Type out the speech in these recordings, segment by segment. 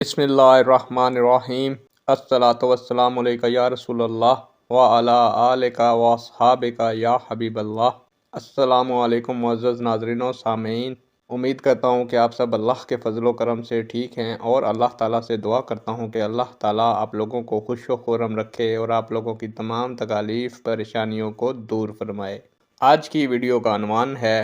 बिस्मिल्लाहिर्रहमानिर्रहीम। अस्सलातु वस्सलामु अलैका या रसूल अल्लाह व अला आलिका व अस्हाबिका या हबीब अल्लाह। अस्सलामु अलैकुम मुअज़्ज़ज़ नाज़रीन व सामीन। उम्मीद करता हूँ कि आप सब अल्लाह के फजल करम से ठीक हैं और अल्लाह ताला से दुआ करता हूँ कि अल्लाह ताला आप लोगों को खुश व खुर्रम रखे और आप लोगों की तमाम तकालीफ परेशानियों को दूर फरमाए। आज की वीडियो का अनवान है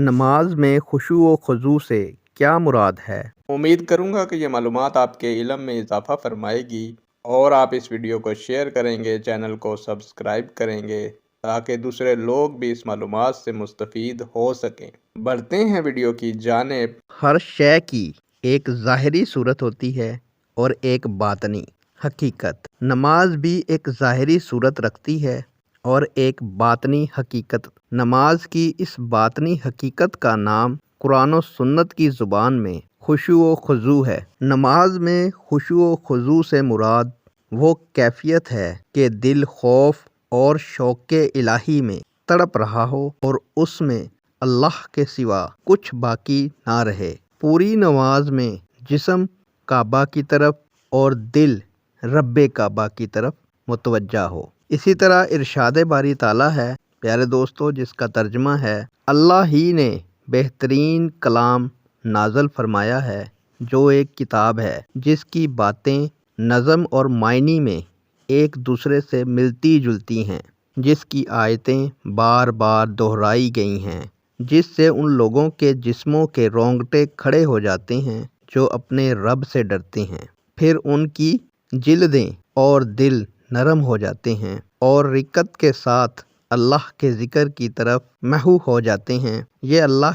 नमाज में खुशू व खुज़ू से क्या मुराद है। उम्मीद करूंगा कि ये मालूमात आपके इल्म में इजाफ़ा फरमाएगी और आप इस वीडियो को शेयर करेंगे, चैनल को सब्सक्राइब करेंगे ताकि दूसरे लोग भी इस मालूमात से मुस्तफ़ीद हो सकें। बढ़ते हैं वीडियो की जानिब। हर शय की एक ज़ाहिरी सूरत होती है और एक बातनी हकीकत। नमाज भी एक ज़ाहिरी सूरत रखती है और एक बातनी हकीकत। नमाज की इस बातनी हकीकत का नाम कुरान और सुन्नत की ज़ुबान में खुशू व खुज़ू है। नमाज में खुशू व खुज़ू से मुराद वो कैफियत है कि दिल खौफ और शौक़ इलाही में तड़प रहा हो और उसमें अल्लाह के सिवा कुछ बाकी ना रहे। पूरी नमाज में जिस्म काबा की तरफ और दिल रब्बे काबा की तरफ मुतवज्जा हो। इसी तरह इरशाद बारी ताला है प्यारे दोस्तों, जिसका तर्जमा है, अल्लाह ही ने बेहतरीन कलाम नाज़ल फरमाया है जो एक किताब है जिसकी बातें नज़म और मायनी में एक दूसरे से मिलती जुलती हैं, जिसकी आयतें बार बार दोहराई गई हैं, जिससे उन लोगों के जिस्मों के रोंगटे खड़े हो जाते हैं जो अपने रब से डरते हैं। फिर उनकी जिल्दें और दिल नरम हो जाते हैं और रिक्कत के साथ अल्लाह के ज़िक्र की तरफ महू हो जाते हैं। ये अल्लाह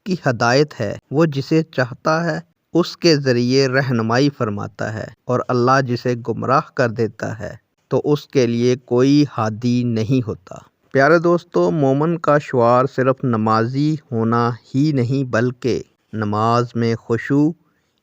की हदायत है, वो जिसे चाहता है उसके ज़रिए रहनुमाई फरमाता है और अल्लाह जिसे गुमराह कर देता है तो उसके लिए कोई हादी नहीं होता। प्यारे दोस्तों, मोमन का शुआर सिर्फ नमाजी होना ही नहीं बल्कि नमाज में खुशू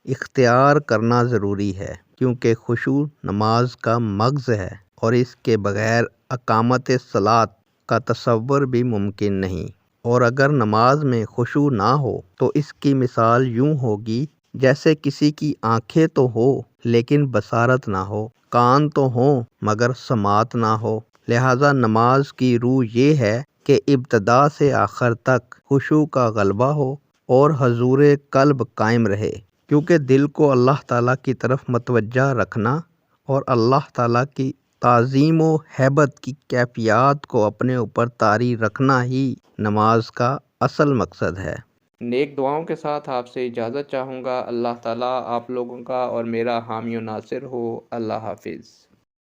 इख्तियार करना ज़रूरी है, क्योंकि खुशू नमाज का मग़ज़ है और इसके बग़ैर अकामत सलात का तसव्वुर भी मुमकिन नहीं। और अगर नमाज में खुशू ना हो तो इसकी मिसाल यूँ होगी जैसे किसी की आंखें तो हो लेकिन बसारत ना हो, कान तो हो मगर समात ना हो। लिहाजा नमाज की रूह ये है कि इब्तदा से आखिर तक खुशू का गलबा हो और हजूर कल्ब कायम रहे, क्योंकि दिल को अल्लाह ताला की तरफ मतवज्जा रखना और अल्लाह ताला की ताज़ीम व हैबत की कैफियत को अपने ऊपर तारी रखना ही नमाज का असल मकसद है। नेक दुआओं के साथ आपसे इजाज़त चाहूँगा। अल्लाह ताला आप लोगों का और मेरा हामी व नासिर हो। अल्लाह हाफिज़।